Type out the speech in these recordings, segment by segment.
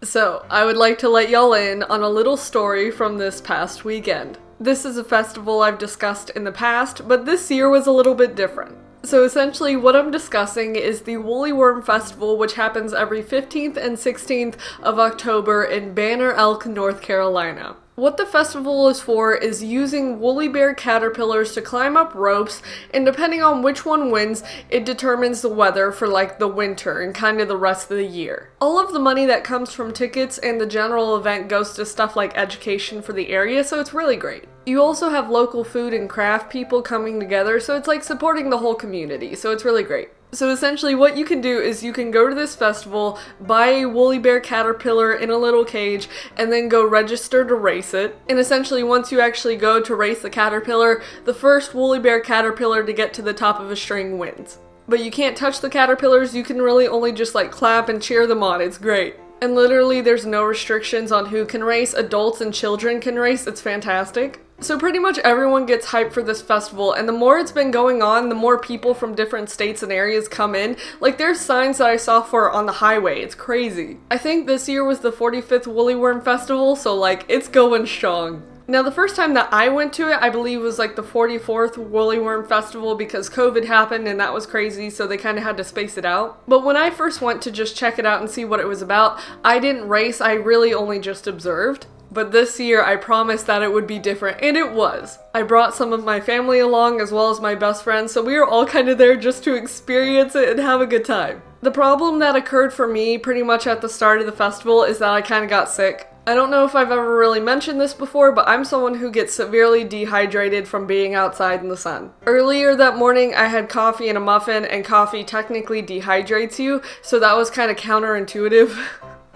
So, I would like to let y'all in on a little story from this past weekend. This is a festival I've discussed in the past, but this year was a little bit different. So essentially what I'm discussing is the Woolly Worm Festival, which happens every 15th and 16th of October in Banner Elk, North Carolina. What the festival is for is using woolly bear caterpillars to climb up ropes, and depending on which one wins, it determines the weather for like the winter and kind of the rest of the year. All of the money that comes from tickets and the general event goes to stuff like education for the area, so it's really great. You also have local food and craft people coming together, so it's like supporting the whole community, so it's really great. So essentially what you can do is you can go to this festival, buy a woolly bear caterpillar in a little cage, and then go register to race it. And essentially once you actually go to race the caterpillar, the first woolly bear caterpillar to get to the top of a string wins. But you can't touch the caterpillars, you can really only just like clap and cheer them on, it's great. And literally there's no restrictions on who can race, adults and children can race, it's fantastic. So pretty much everyone gets hyped for this festival, and the more it's been going on, the more people from different states and areas come in. Like there's signs that I saw for it on the highway, it's crazy. I think this year was the 45th Woolly Worm Festival, so like it's going strong. Now the first time that I went to it, I believe was like the 44th Woolly Worm Festival because COVID happened and that was crazy, so they kind of had to space it out. But when I first went to just check it out and see what it was about, I didn't race, I really only just observed. But this year, I promised that it would be different, and it was. I brought some of my family along as well as my best friends, so we were all kind of there just to experience it and have a good time. The problem that occurred for me pretty much at the start of the festival is that I kind of got sick. I don't know if I've ever really mentioned this before, but I'm someone who gets severely dehydrated from being outside in the sun. Earlier that morning, I had coffee and a muffin, and coffee technically dehydrates you, so that was kind of counterintuitive.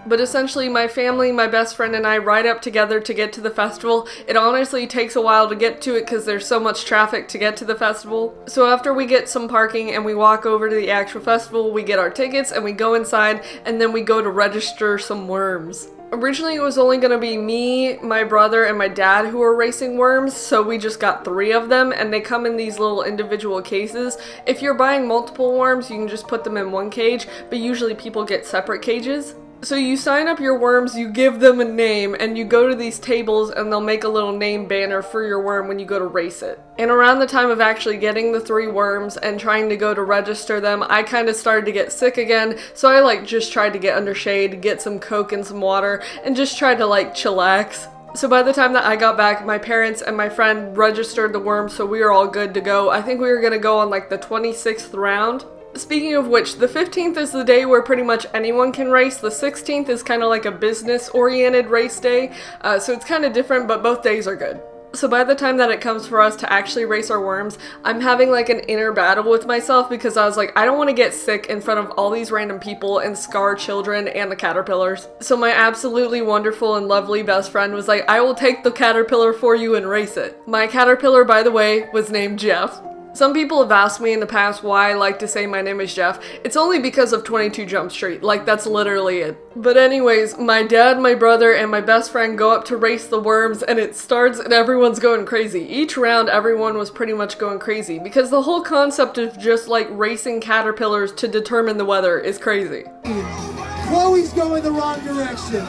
But essentially my family, my best friend, and I ride up together to get to the festival. It honestly takes a while to get to it because there's so much traffic to get to the festival. So after we get some parking and we walk over to the actual festival, we get our tickets and we go inside, and then we go to register some worms. Originally it was only going to be me, my brother, and my dad who were racing worms, so we just got 3 of them, and they come in these little individual cases. If you're buying multiple worms, you can just put them in one cage, but usually people get separate cages. So you sign up your worms, you give them a name, and you go to these tables and they'll make a little name banner for your worm when you go to race it. And around the time of actually getting the 3 worms and trying to go to register them, I kind of started to get sick again, so I like just tried to get under shade, get some Coke and some water, and just tried to like chillax. So by the time that I got back, my parents and my friend registered the worms, so we were all good to go. I think we were gonna go on like the 26th round. Speaking of which, the 15th is the day where pretty much anyone can race. The 16th is kind of like a business-oriented race day, so it's kind of different, but both days are good. So by the time that it comes for us to actually race our worms, I'm having like an inner battle with myself because I was like, I don't want to get sick in front of all these random people and scar children and the caterpillars. So my absolutely wonderful and lovely best friend was like, I will take the caterpillar for you and race it. My caterpillar, by the way, was named Jeff. Some people have asked me in the past why I like to say my name is Jeff. It's only because of 22 Jump Street, like that's literally it. But anyways, my dad, my brother, and my best friend go up to race the worms, and it starts and everyone's going crazy. Each round everyone was pretty much going crazy because the whole concept of just like racing caterpillars to determine the weather is crazy. Chloe's going the wrong direction.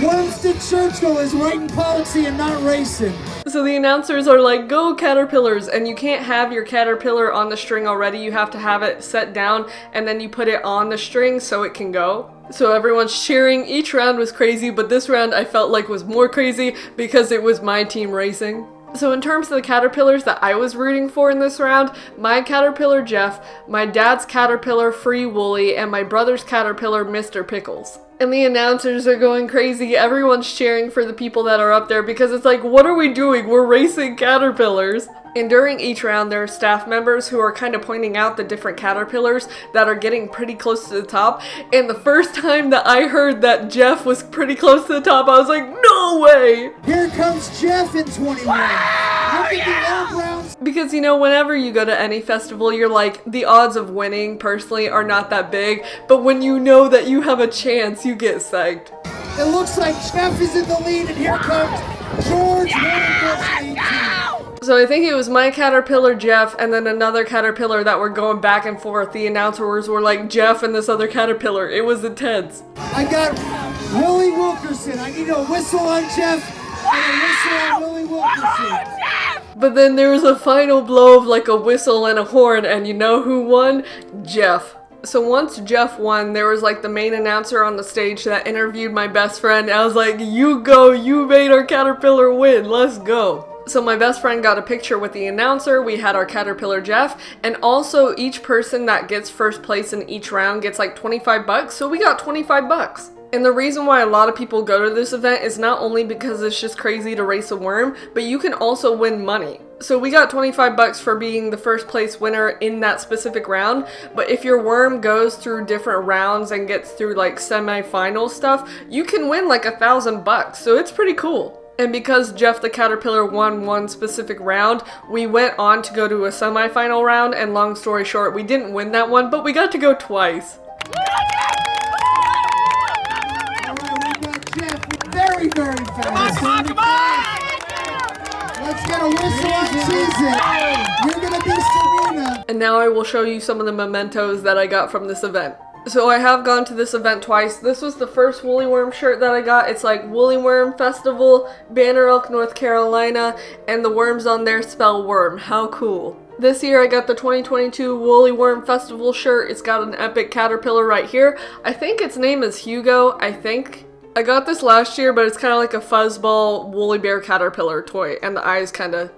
Winston Churchill is writing policy and not racing. So the announcers are like, go caterpillars, and you can't have your caterpillar on the string already, you have to have it set down and then you put it on the string so it can go. So everyone's cheering. Each round was crazy, but this round I felt like was more crazy because it was my team racing. So in terms of the caterpillars that I was rooting for in this round, my caterpillar Jeff, my dad's caterpillar Free Woolly, and my brother's caterpillar Mr. Pickles. And the announcers are going crazy, everyone's cheering for the people that are up there because it's like, what are we doing? We're racing caterpillars. And during each round, there are staff members who are kind of pointing out the different caterpillars that are getting pretty close to the top. And the first time that I heard that Jeff was pretty close to the top, I was like, no way! Here comes Jeff in 21. Look at the old Browns. Because, you know, whenever you go to any festival, you're like, the odds of winning, personally, are not that big. But when you know that you have a chance, you get psyched. It looks like Jeff is in the lead, and here comes George Warren. So I think it was my Caterpillar, Jeff, and then another Caterpillar that were going back and forth. The announcers were like Jeff and this other Caterpillar. It was intense. I got Willie Wilkerson. I need a whistle on Jeff and a whistle on Willie Wilkerson. But then there was a final blow of like a whistle and a horn, and you know who won? Jeff. So once Jeff won, there was like the main announcer on the stage that interviewed my best friend. I was like, you go, you made our Caterpillar win, let's go. So my best friend got a picture with the announcer, we had our Caterpillar Jeff, and also each person that gets first place in each round gets like 25 bucks, so we got 25 bucks. And the reason why a lot of people go to this event is not only because it's just crazy to race a worm, but you can also win money. So we got 25 bucks for being the first place winner in that specific round, but if your worm goes through different rounds and gets through like semi-final stuff, you can win like 1,000 bucks, so it's pretty cool. And because Jeff the Caterpillar won one specific round, we went on to go to a semi-final round, and long story short, we didn't win that one, but we got to go twice. Very, very fast. Come on! Let's get a whistle on Cheez-It. You're gonna be Serena. And now I will show you some of the mementos that I got from this event. So I have gone to this event twice. This was the first Woolly Worm shirt that I got. It's like Woolly Worm Festival, Banner Elk, North Carolina, and the worms on there spell worm. How cool. This year I got the 2022 Woolly Worm Festival shirt. It's got an epic caterpillar right here. I think its name is Hugo, I think. I got this last year, but it's kind of like a fuzzball woolly bear caterpillar toy, and the eyes kind of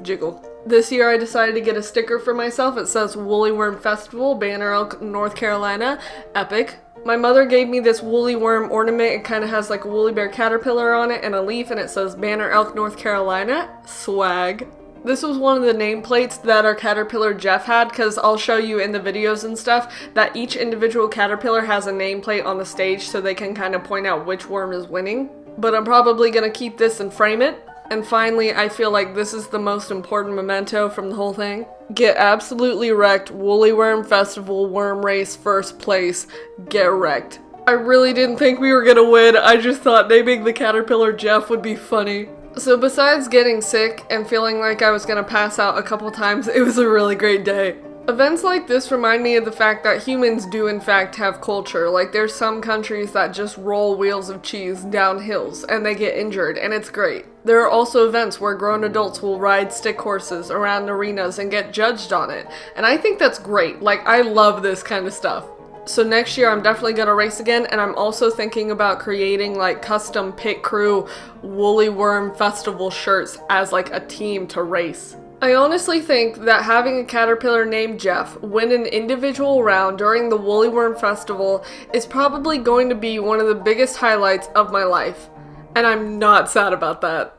jiggle. This year I decided to get a sticker for myself. It says Woolly Worm Festival, Banner Elk, North Carolina, epic. My mother gave me this woolly worm ornament. It kind of has like a woolly bear caterpillar on it and a leaf, and it says Banner Elk, North Carolina, swag. This was one of the nameplates that our Caterpillar Jeff had, because I'll show you in the videos and stuff that each individual Caterpillar has a nameplate on the stage so they can kind of point out which worm is winning. But I'm probably going to keep this and frame it. And finally, I feel like this is the most important memento from the whole thing. Get absolutely wrecked, Woolly Worm Festival Worm Race first place, get wrecked. I really didn't think we were going to win, I just thought naming the Caterpillar Jeff would be funny. So besides getting sick and feeling like I was gonna pass out a couple times, it was a really great day. Events like this remind me of the fact that humans do in fact have culture. Like there's some countries that just roll wheels of cheese down hills and they get injured, and it's great. There are also events where grown adults will ride stick horses around arenas and get judged on it. And I think that's great. Like I love this kind of stuff. So next year I'm definitely gonna race again, and I'm also thinking about creating like custom pit crew Woolly Worm Festival shirts as like a team to race. I honestly think that having a Caterpillar named Jeff win an individual round during the Woolly Worm Festival is probably going to be one of the biggest highlights of my life. And I'm not sad about that.